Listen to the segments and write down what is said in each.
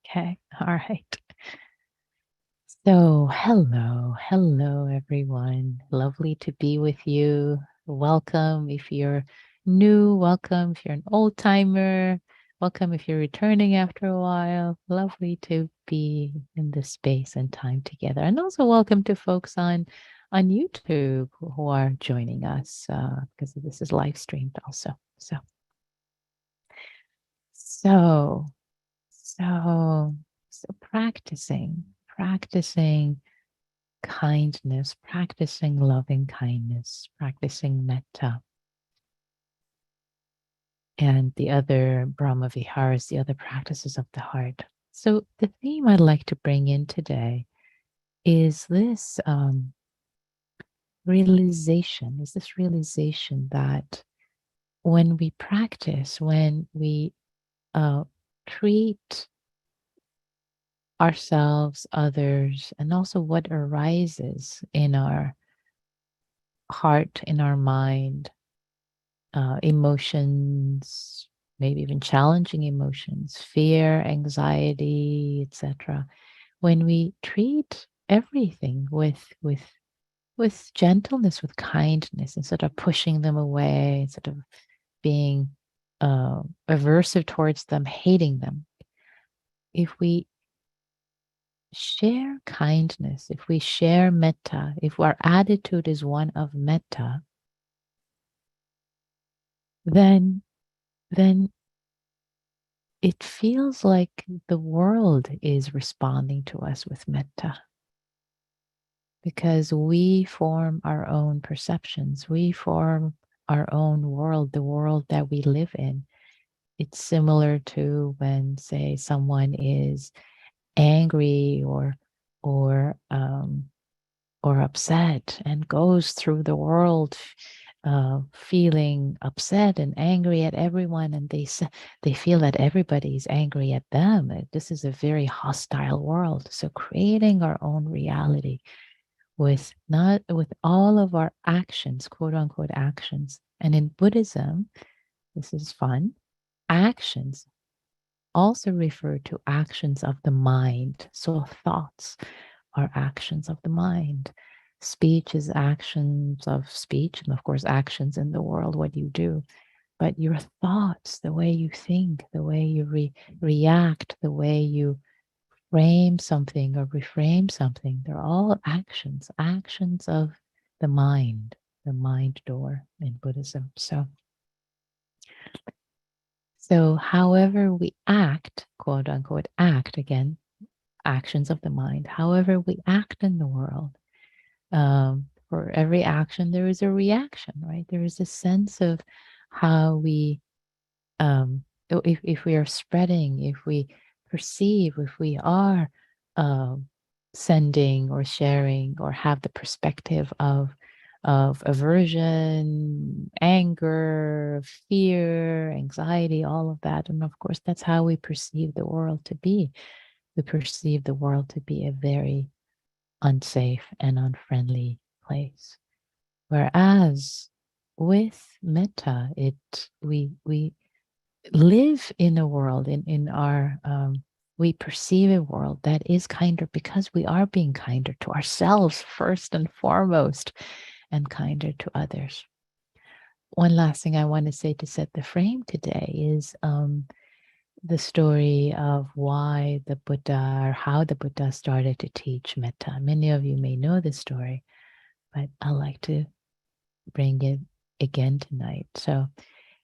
Okay. All right. So, hello, everyone. Lovely to be with you. Welcome if you're new. Welcome if you're an old timer. Welcome if you're returning after a while. Lovely to be in this space and time together. And also, welcome to folks on YouTube who are joining us because this is live streamed also. So, so, so practicing kindness, practicing loving kindness, practicing metta, and the other Brahma Viharas, the other practices of the heart. So, the theme I'd like to bring in today is this realization that when we practice, when we treat ourselves, others, and also what arises in our heart, in our mind, emotions, maybe even challenging emotions, fear, anxiety, etc. When we treat everything with gentleness, with kindness, instead of pushing them away, instead of being aversive towards them, hating them, if we share kindness, if we share metta, if our attitude is one of metta, then then it feels like the world is responding to us with metta because we form our own perceptions. We form our own world, the world that we live in. It's similar to when, say, someone is angry or upset and goes through the world feeling upset and angry at everyone, and they feel that everybody's angry at them. This is a very hostile world. So creating our own reality with all of our actions, quote unquote actions. And in Buddhism, this is fun. Actions also refer to actions of the mind. So thoughts are actions of the mind. Speech is actions of speech, and of course, actions in the world, what you do. But your thoughts, the way you think, the way you react, the way you frame something or reframe something, they're all actions of the mind door in Buddhism. So however we act, quote unquote, act again, actions of the mind, however we act in the world, for every action, there is a reaction, right? There is a sense of how we, if we are spreading, if we perceive, if we are sending or sharing or have the perspective of aversion, anger, fear, anxiety, all of that. And of course, that's how we perceive the world to be. We perceive the world to be a very unsafe and unfriendly place. Whereas with metta, we live in a world in our we perceive a world that is kinder because we are being kinder to ourselves first and foremost, and kinder to others. One last thing I want to say to set the frame today is the story of why the Buddha or how the Buddha started to teach metta. Many of you may know this story, but I like to bring it again tonight. So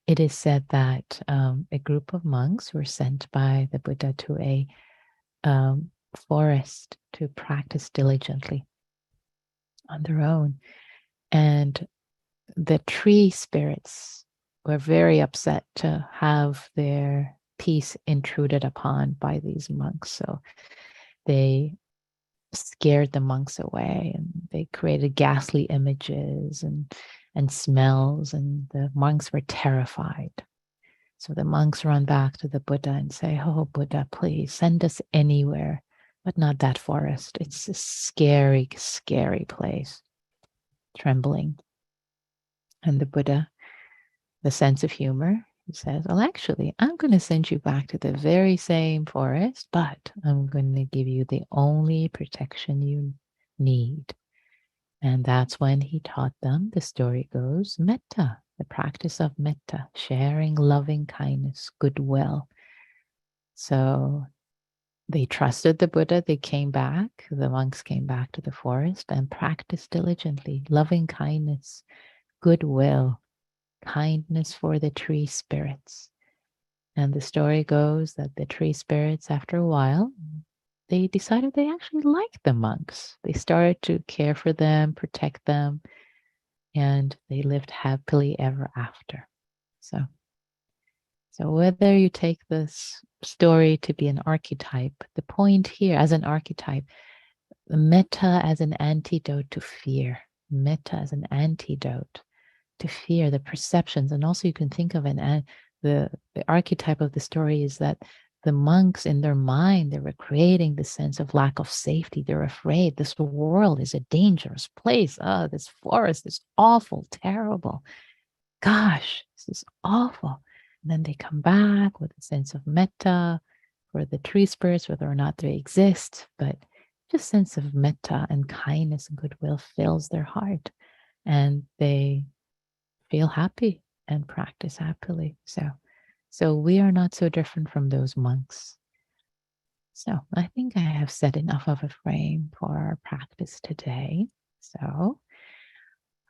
it is said that a group of monks were sent by the Buddha to a forest to practice diligently on their own. And the tree spirits were very upset to have their peace intruded upon by these monks. So they scared the monks away, and they created ghastly images and smells, and the monks were terrified. So the monks run back to the Buddha and say, "Oh, Buddha, please send us anywhere, but not that forest. It's a scary, scary place." Trembling. And the Buddha, the sense of humor, He says, well, actually, I'm going to send you back to the very same forest, but I'm going to give you the only protection you need. And that's when he taught them, the story goes, metta, the practice of metta, sharing loving kindness, goodwill. So they trusted the Buddha. They came back. The monks came back to the forest and practiced diligently loving kindness, goodwill, kindness for the tree spirits. And the story goes that the tree spirits, after a while, they decided they actually liked the monks. They started to care for them, protect them, and they lived happily ever after. So whether you take this story to be an archetype, the point here as an archetype, metta as an antidote to fear, metta as an antidote to fear, the perceptions. And also you can think of the archetype of the story is that the monks in their mind, they were creating the sense of lack of safety. They're afraid. This world is a dangerous place. Oh, this forest is awful, terrible. Gosh, this is awful. And then they come back with a sense of metta for the tree spirits, whether or not they exist, but just sense of metta and kindness and goodwill fills their heart, and they feel happy and practice happily. So we are not so different from those monks. So I think I have set enough of a frame for our practice today. So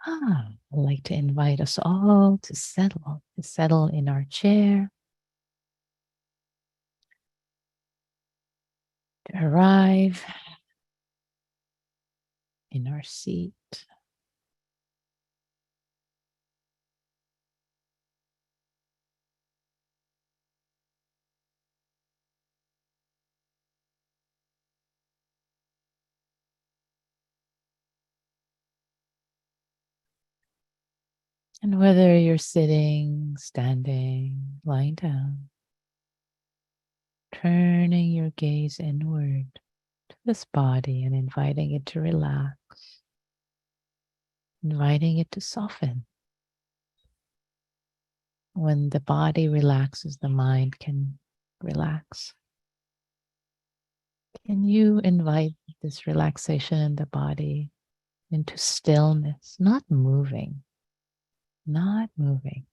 I'd like to invite us all to settle in our chair, to arrive in our seat. And whether you're sitting, standing, lying down, turning your gaze inward to this body and inviting it to relax, inviting it to soften. When the body relaxes, the mind can relax. Can you invite this relaxation in the body into stillness, not moving, not moving.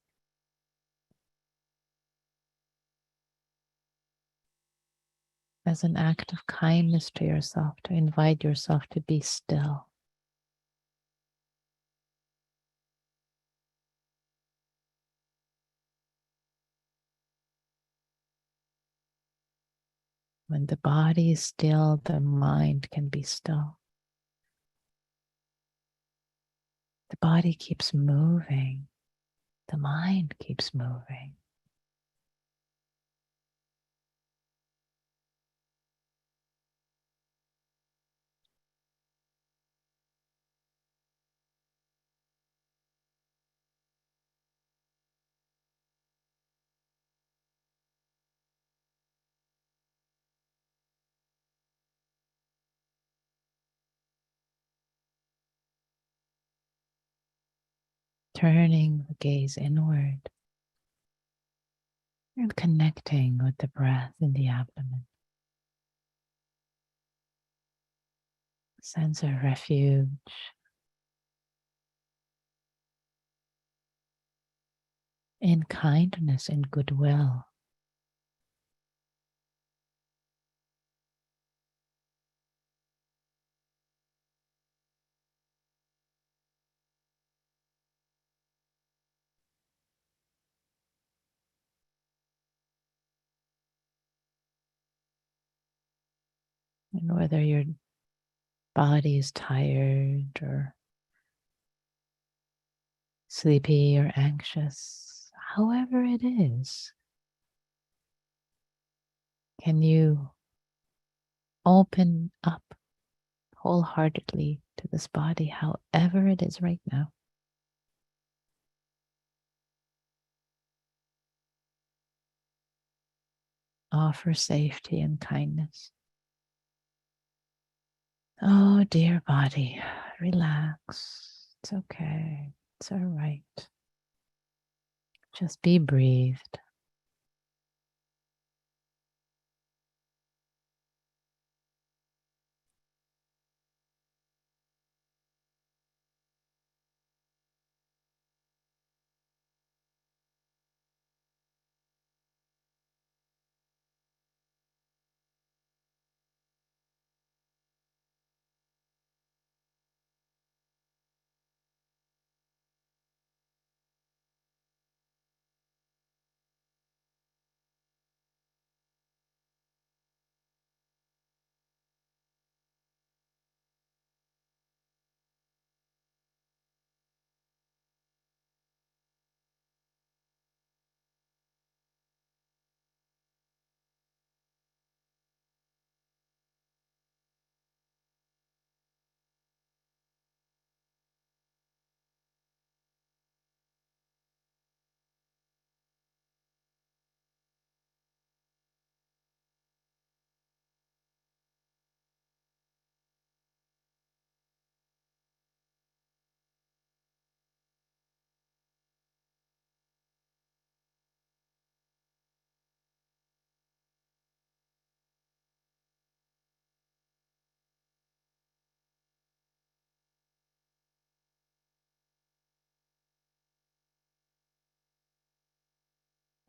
As an act of kindness to yourself, to invite yourself to be still. When the body is still, the mind can be still. The body keeps moving. The mind keeps moving. Turning the gaze inward and connecting with the breath in the abdomen. Sense of refuge. In kindness and goodwill. And whether your body is tired or sleepy or anxious, however it is, can you open up wholeheartedly to this body, however it is right now? Offer safety and kindness. Oh, dear body, relax. It's okay. It's all right. Just be breathed.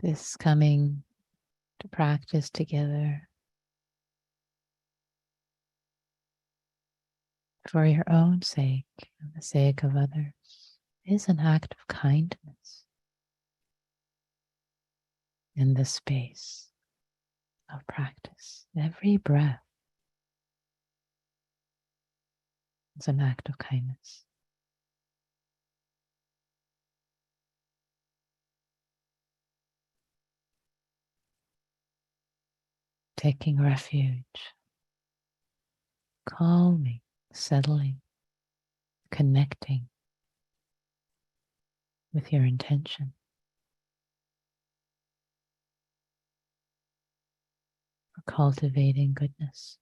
This coming to practice together for your own sake and the sake of others is an act of kindness in the space of practice. Every breath is an act of kindness. Taking refuge, calming, settling, connecting with your intention for cultivating goodness.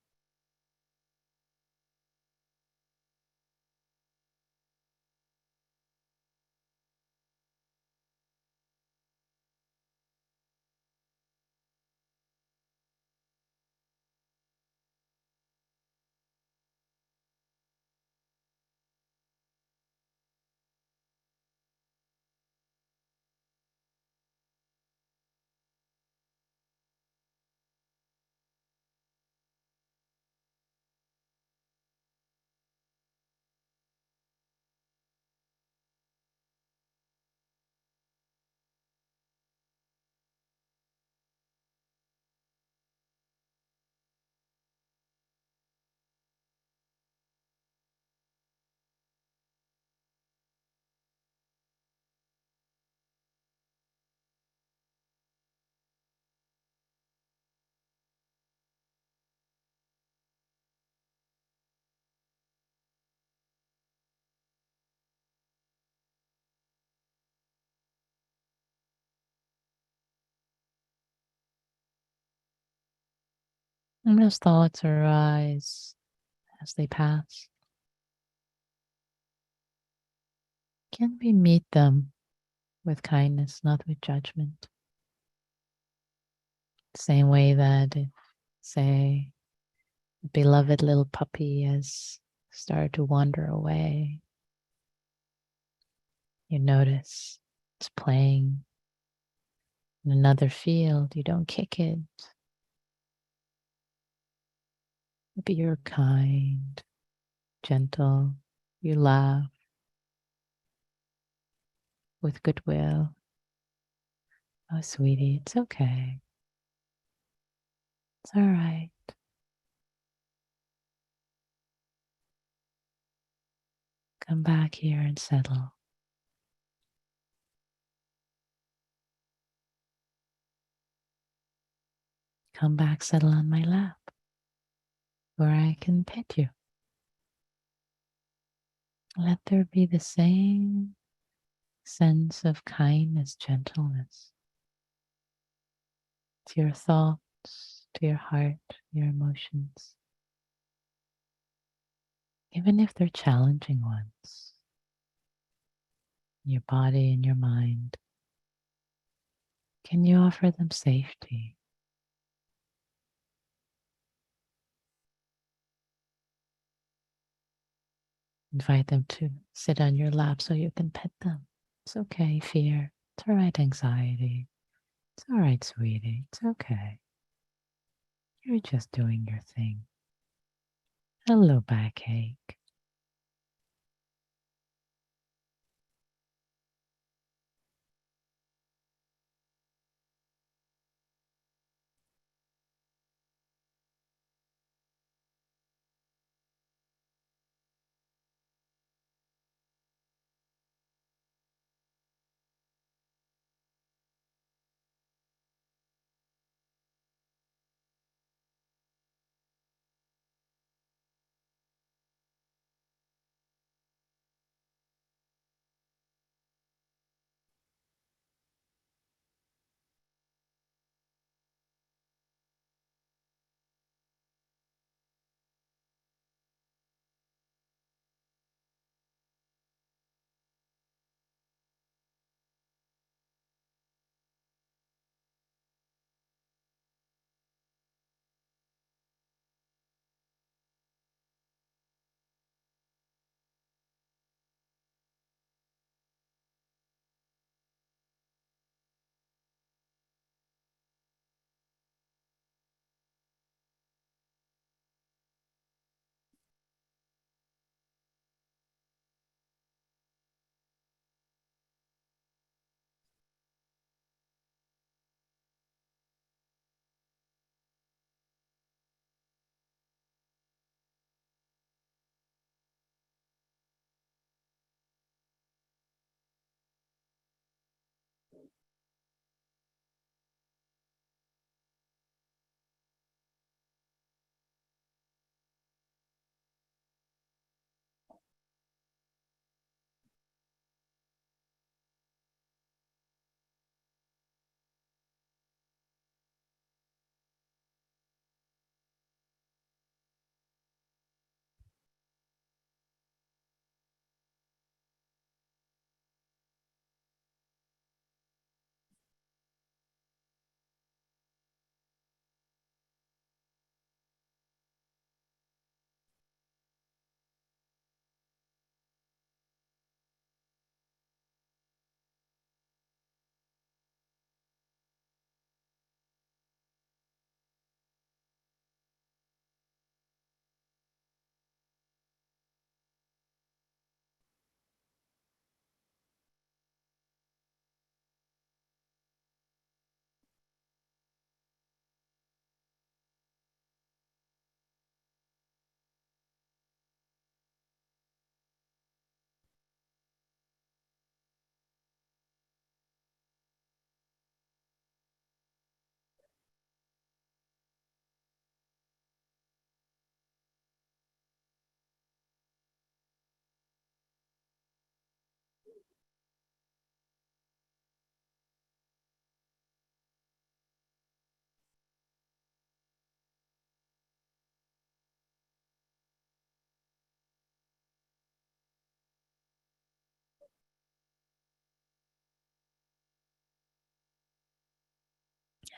And those thoughts arise as they pass. Can we meet them with kindness, not with judgment? Same way that if, say, a beloved little puppy has started to wander away, you notice it's playing in another field. You don't kick it. Maybe you're kind, gentle. You laugh with goodwill. Oh, sweetie, it's okay. It's all right. Come back here and settle. Come back, settle on my lap where I can pet you. Let there be the same sense of kindness, gentleness to your thoughts, to your heart, your emotions, even if they're challenging ones, your body and your mind. Can you offer them safety? Invite them to sit on your lap so you can pet them. It's okay, fear. It's all right, anxiety. It's all right, sweetie. It's okay. You're just doing your thing. Hello, backache.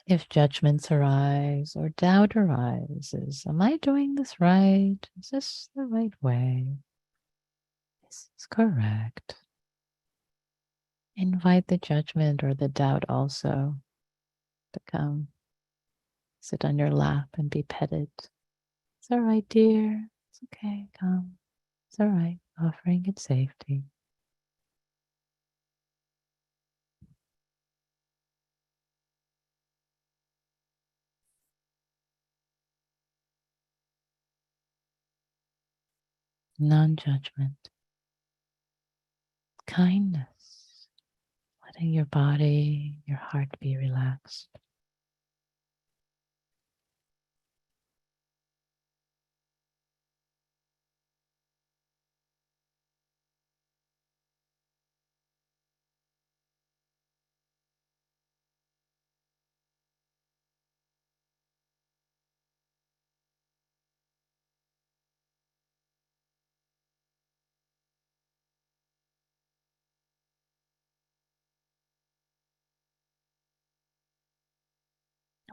If judgments arise or doubt arises, am I doing this right? Is this the right way? Is this correct? Invite the judgment or the doubt also to come sit on your lap and be petted. It's all right, dear. It's okay. Come. It's all right. Offering it safety. Non judgment. Kindness. Letting your body, your heart be relaxed.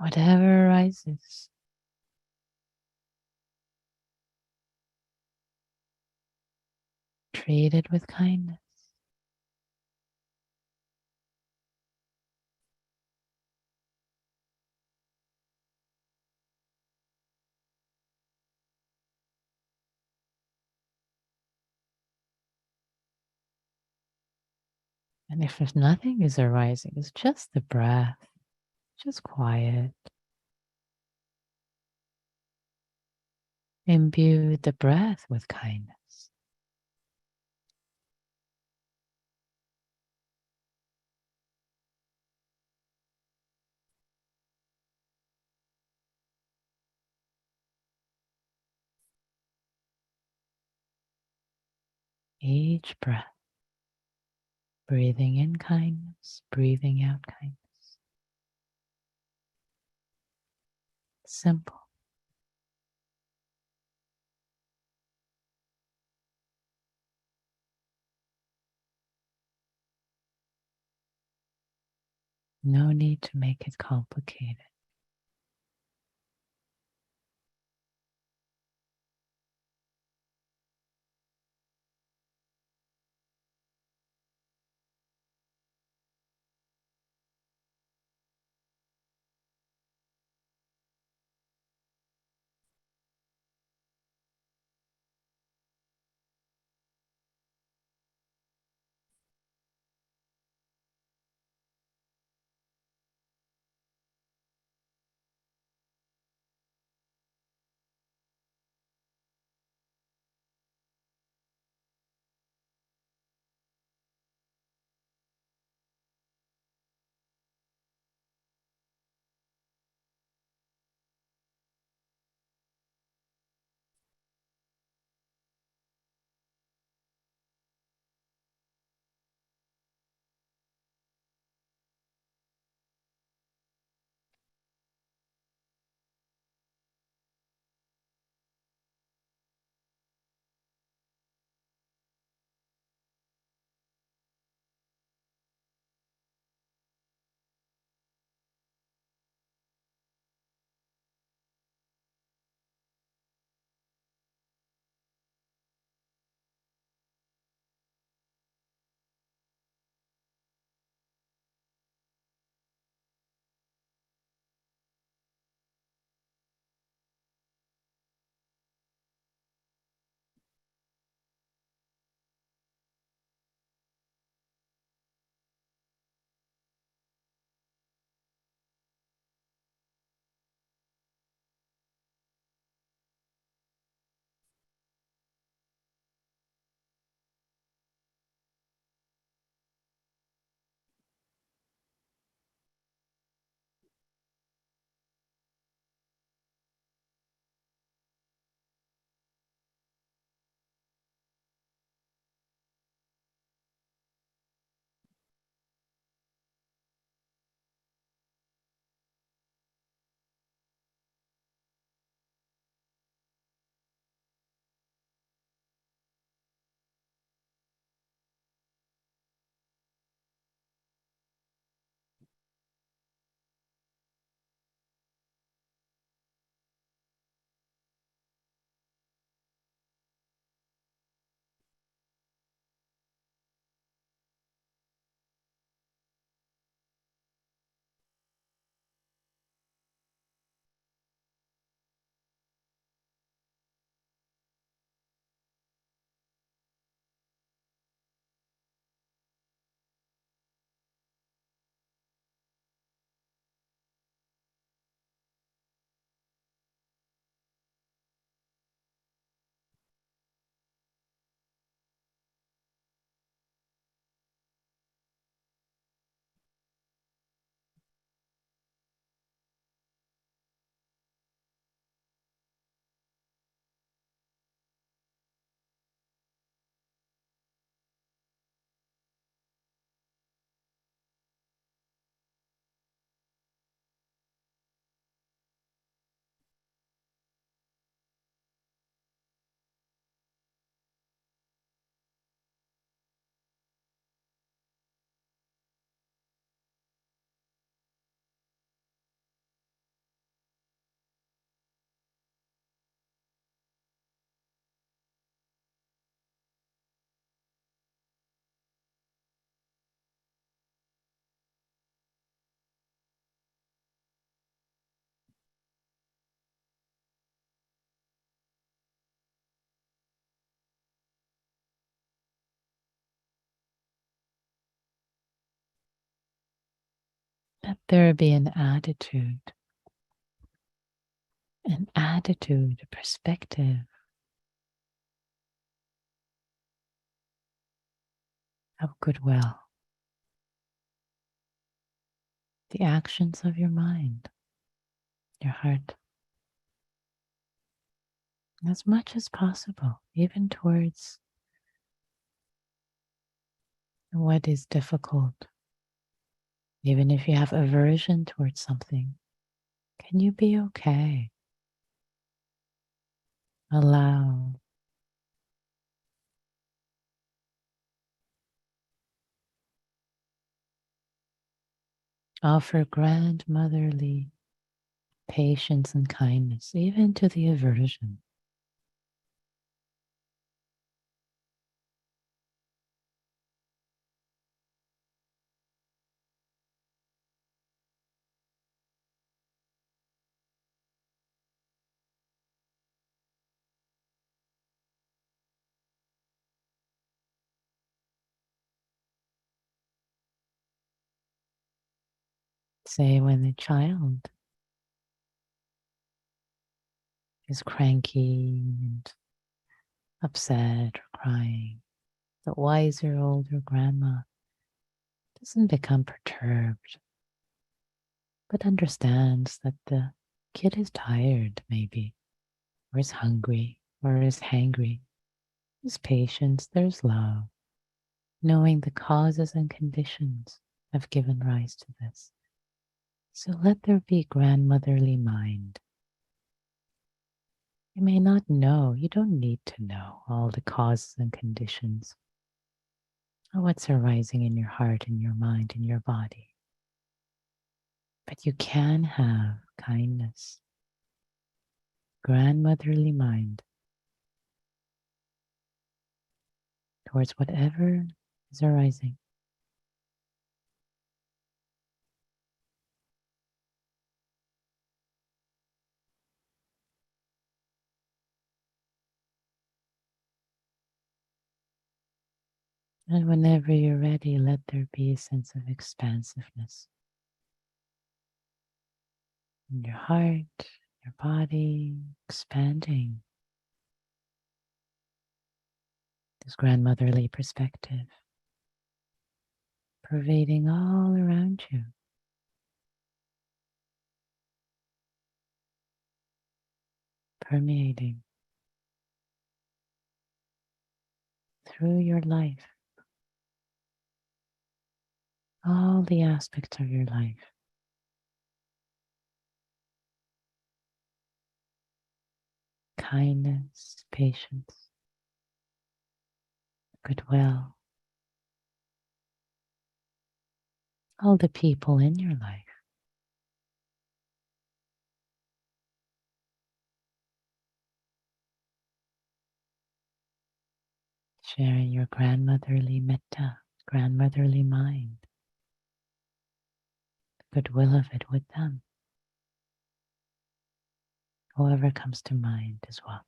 Whatever arises, treat it with kindness. And if nothing is arising, it's just the breath, just quiet. Imbue the breath with kindness. Each breath, breathing in kindness, breathing out kindness. Simple. No need to make it complicated. there be an attitude, a perspective of goodwill. The actions of your mind, your heart, as much as possible, even towards what is difficult. Even if you have aversion towards something, can you be okay? Allow. Offer grandmotherly patience and kindness, even to the aversion. Say when the child is cranky and upset or crying, the wiser older grandma doesn't become perturbed, but understands that the kid is tired, maybe, or is hungry, or is hangry. There's patience, there's love, knowing the causes and conditions have given rise to this. So let there be grandmotherly mind. You may not know, you don't need to know all the causes and conditions of what's arising in your heart, in your mind, in your body. But you can have kindness, grandmotherly mind towards whatever is arising. And whenever you're ready, let there be a sense of expansiveness in your heart, your body, expanding this grandmotherly perspective, pervading all around you. Permeating through your life, all the aspects of your life. Kindness, patience, goodwill, all the people in your life. Sharing your grandmotherly metta, grandmotherly mind, the goodwill of it with them. Whoever comes to mind is welcome.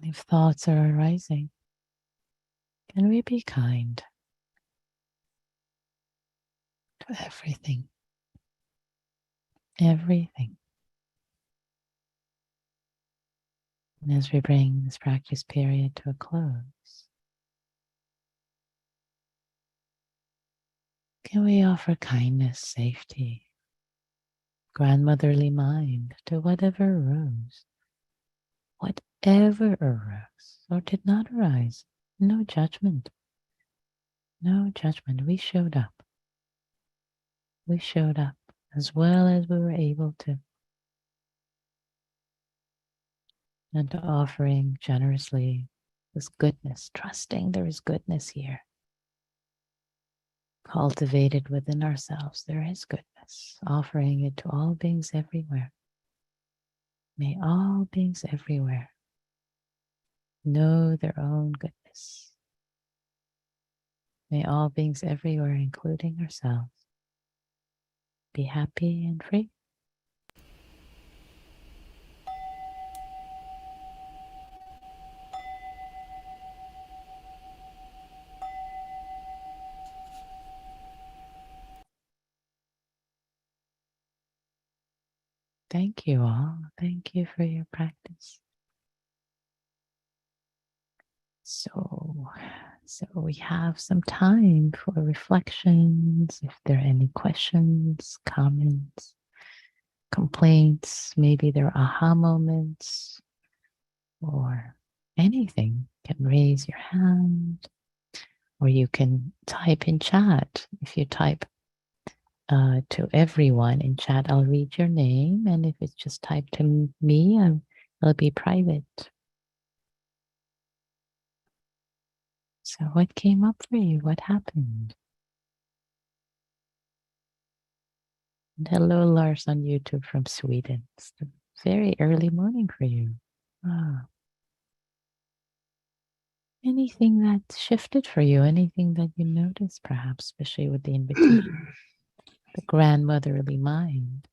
If thoughts are arising, can we be kind to everything? Everything. And as we bring this practice period to a close, can we offer kindness, safety, grandmotherly mind to whatever arose? Whatever arose or did not arise, no judgment. No judgment. We showed up. We showed up as well as we were able to. And offering generously this goodness, trusting there is goodness here. Cultivated within ourselves, there is goodness. Offering it to all beings everywhere. May all beings everywhere know their own goodness. May all beings everywhere, including ourselves, be happy and free. Thank you all. Thank you for your practice. So we have some time for reflections. If there are any questions, comments, complaints, maybe there are aha moments or anything, you can raise your hand or you can type in chat. If you type to everyone in chat, I'll read your name. And if it's just typed to me, it'll be private. So what came up for you? What happened? And hello, Lars on YouTube from Sweden. It's a very early morning for you. Ah. Anything that shifted for you? Anything that you noticed, perhaps, especially with the invitation? The grandmotherly mind.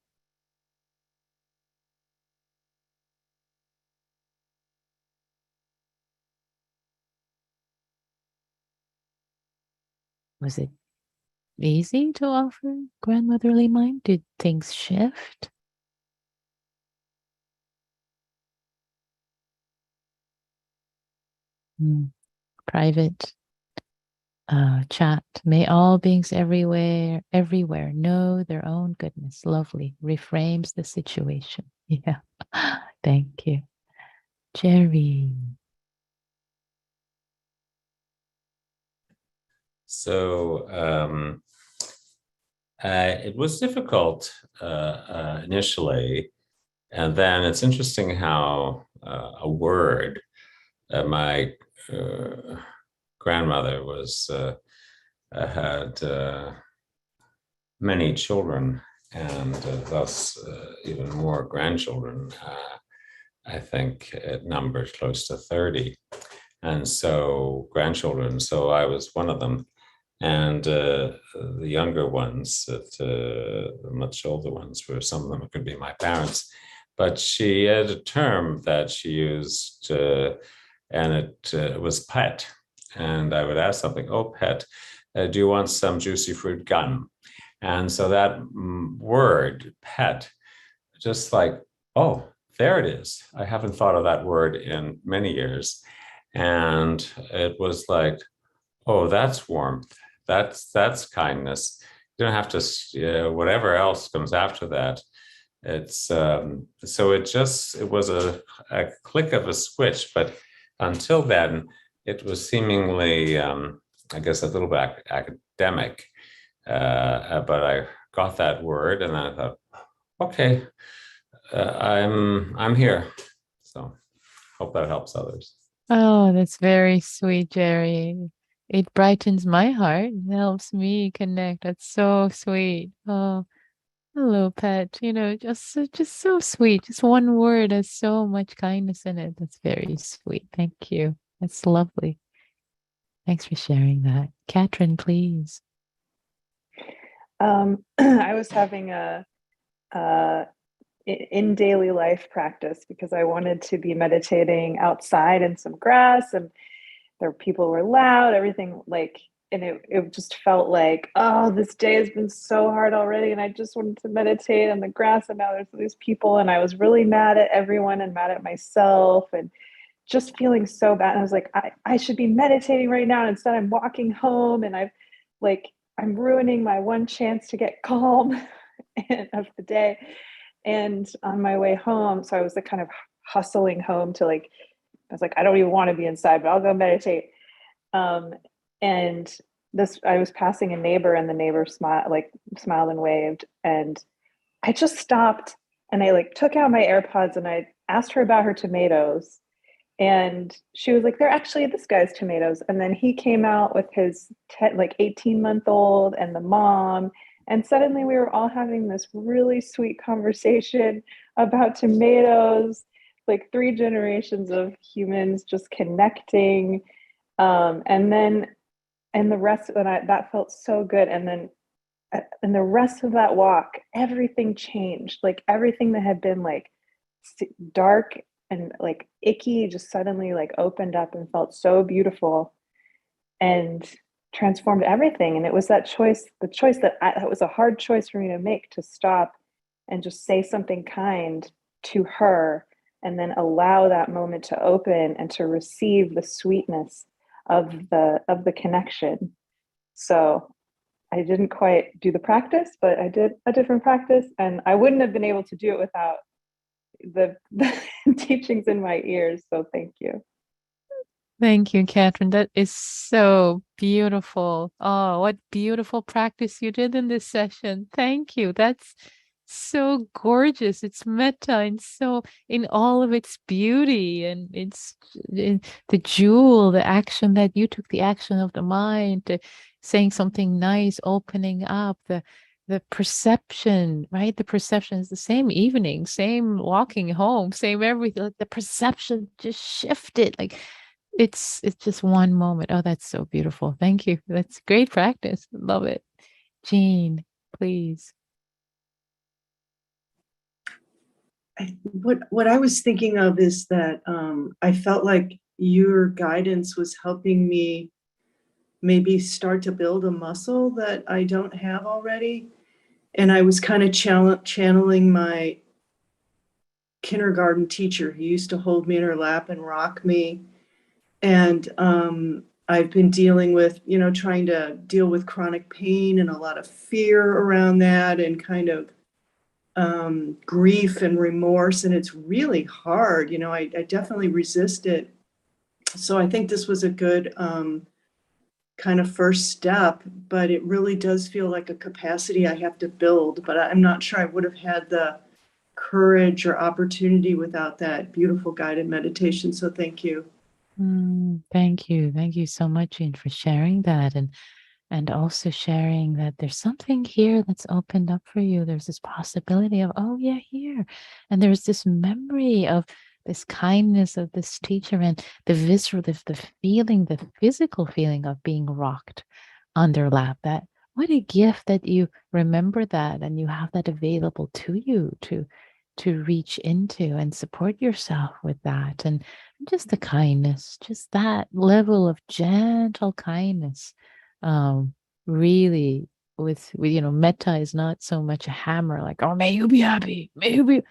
Was it easy to offer grandmotherly mind? Did things shift? Private chat. May all beings everywhere know their own goodness. Lovely. Reframes the situation. Yeah. Thank you. Jerry. So it was difficult initially. And then it's interesting how a word, my grandmother had many children and thus even more grandchildren. I think it numbers close to 30. And so grandchildren, so I was one of them. And the younger ones, the much older ones, were some of them could be my parents. But she had a term that she used, and it was pet. And I would ask something, oh, pet, do you want some juicy fruit gum? And so that word, pet, just like, oh, there it is. I haven't thought of that word in many years. And it was like, oh, that's warmth. That's kindness. You don't have to, whatever else comes after that. It's so it was a click of a switch, but until then, it was seemingly, I guess, a little bit academic. But I got that word, and I thought, okay, I'm here. So hope that helps others. Oh, that's very sweet, Jerry. It brightens my heart. It helps me connect. That's so sweet. Oh, hello, pet. Just so sweet. Just one word has so much kindness in it. That's very sweet. Thank you. That's lovely. Thanks for sharing that. Catherine, please. I was having a in daily life practice because I wanted to be meditating outside in some grass, and people were loud, everything like, and it just felt like, oh, this day has been so hard already. And I just wanted to meditate on the grass. And now there's these people. And I was really mad at everyone and mad at myself and just feeling so bad. And I was like, I should be meditating right now. And instead, I'm walking home and I'm ruining my one chance to get calm of the day. And on my way home, so I was like kind of hustling home to like, I was like, I don't even want to be inside, but I'll go meditate. Um, and I was passing a neighbor, and the neighbor smiled and waved, and I just stopped and I like took out my AirPods and I asked her about her tomatoes, and she was like, "They're actually this guy's tomatoes." And then he came out with his 18-month-old and the mom, and suddenly we were all having this really sweet conversation about tomatoes, like three generations of humans just connecting. And then and the rest of that felt so good. And then and the rest of that walk, everything changed. Like everything that had been like dark and like icky just suddenly like opened up and felt so beautiful and transformed everything. And it was that choice, the choice that was a hard choice for me to make, to stop and just say something kind to her, and then allow that moment to open and to receive the sweetness of the connection. So I didn't quite do the practice, but I did a different practice, and I wouldn't have been able to do it without the teachings in my ears. So thank you. Thank you, Catherine. That is so beautiful. Oh, what beautiful practice you did in this session. Thank you. That's so gorgeous. It's metta and so in all of its beauty, and it's in the jewel, the action that you took, the action of the mind, to saying something nice, opening up, the perception, right? The perception is the same evening, same walking home, same everything. Like the perception just shifted. Like it's just one moment. Oh, that's so beautiful. Thank you. That's great practice. Love it. Jean, please. What I was thinking of is that I felt like your guidance was helping me maybe start to build a muscle that I don't have already. And I was kind of channeling my kindergarten teacher who used to hold me in her lap and rock me. And I've been dealing with, trying to deal with chronic pain and a lot of fear around that, and kind of grief and remorse. And it's really hard. I definitely resist it. So I think this was a good kind of first step, but it really does feel like a capacity I have to build. But I'm not sure I would have had the courage or opportunity without that beautiful guided meditation. So thank you. Thank you. Thank you so much, Jean, for sharing that, and also sharing that there's something here that's opened up for you. There's this possibility of, oh yeah, here. And there's this memory of this kindness of this teacher, and the visceral, the feeling, the physical feeling of being rocked on their lap. That what a gift that you remember that and you have that available to you to reach into and support yourself with that. And just the kindness, just that level of gentle kindness. Um, really with metta is not so much a hammer like, oh, may you be happy, may you be,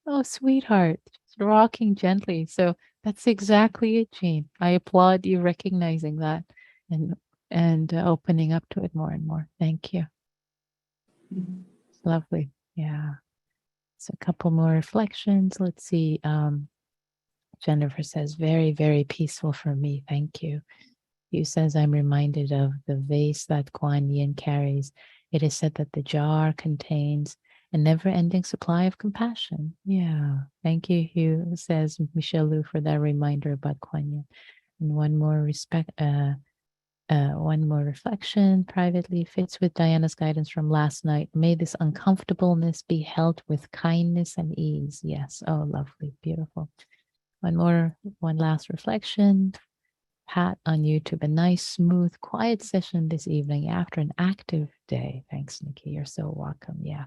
oh, sweetheart, just rocking gently. So that's exactly it, Jean. I applaud you recognizing that and opening up to it more and more. Thank you. It's lovely. Yeah. So a couple more reflections. Let's see. Jennifer says, very, very peaceful for me. Thank you. You says, I'm reminded of the vase that Kuan Yin carries. It is said that the jar contains a never-ending supply of compassion. Yeah. Thank you, Hugh, says Michelle Lu, for that reminder about Kuan Yin. And one more reflection privately fits with Diana's guidance from last night. May this uncomfortableness be held with kindness and ease. Yes. Oh, lovely. Beautiful. One last reflection. Pat on YouTube. A nice, smooth, quiet session this evening after an active day. Thanks, Nikki. You're so welcome. Yeah.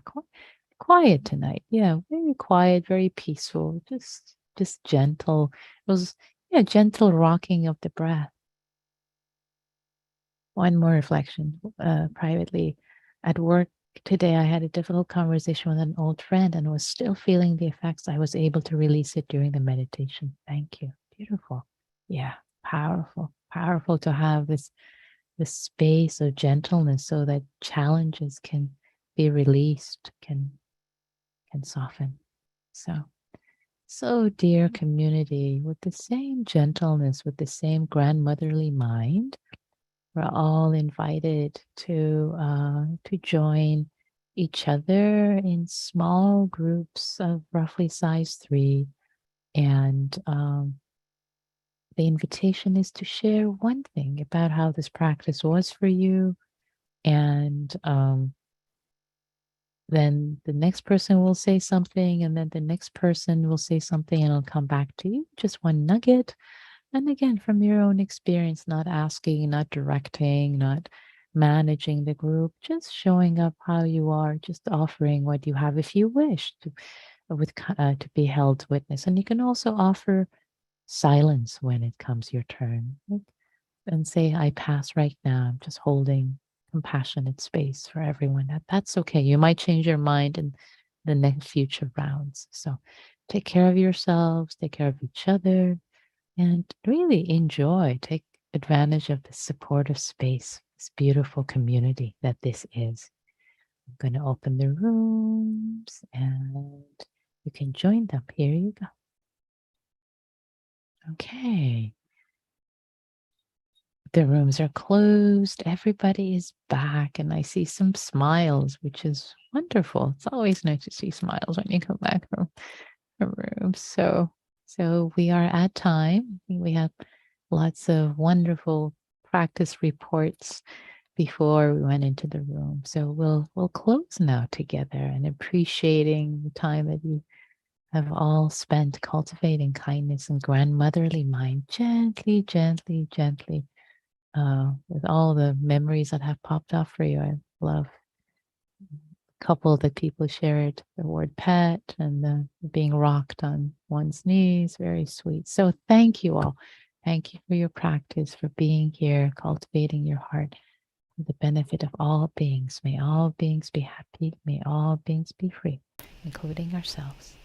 quiet tonight. Yeah, very quiet, very peaceful, just gentle. It was, yeah, gentle rocking of the breath. One more reflection privately. At work today, I had a difficult conversation with an old friend and was still feeling the effects. I was able to release it during the meditation. Thank you. Beautiful. Yeah, powerful. Powerful to have this space of gentleness so that challenges can be released, can soften. So dear community, with the same gentleness, with the same grandmotherly mind, we're all invited to join each other in small groups of roughly size 3, and the invitation is to share one thing about how this practice was for you, and then the next person will say something, and then the next person will say something, and it'll come back to you. Just one nugget. And again, from your own experience, not asking, not directing, not managing the group, just showing up how you are, just offering what you have if you wish to be held witness. And you can also offer silence when it comes your turn, and say, I pass right now. I'm just holding compassionate space for everyone. That's okay. You might change your mind in the next future rounds. So take care of yourselves, take care of each other, and really enjoy, take advantage of the supportive space, this beautiful community that this is. I'm going to open the rooms and you can join them. Here you go. Okay. The rooms are closed. Everybody is back, and I see some smiles, which is wonderful. It's always nice to see smiles when you come back from a room. So we are at time. We have lots of wonderful practice reports before we went into the room. So we'll close now together and appreciating the time that you have all spent cultivating kindness and grandmotherly mind, gently, gently, gently, with all the memories that have popped up for you. I love a couple that people shared the word pet and the being rocked on one's knees. Very sweet. So thank you all. Thank you for your practice, for being here, cultivating your heart for the benefit of all beings. May all beings be happy. May all beings be free, including ourselves.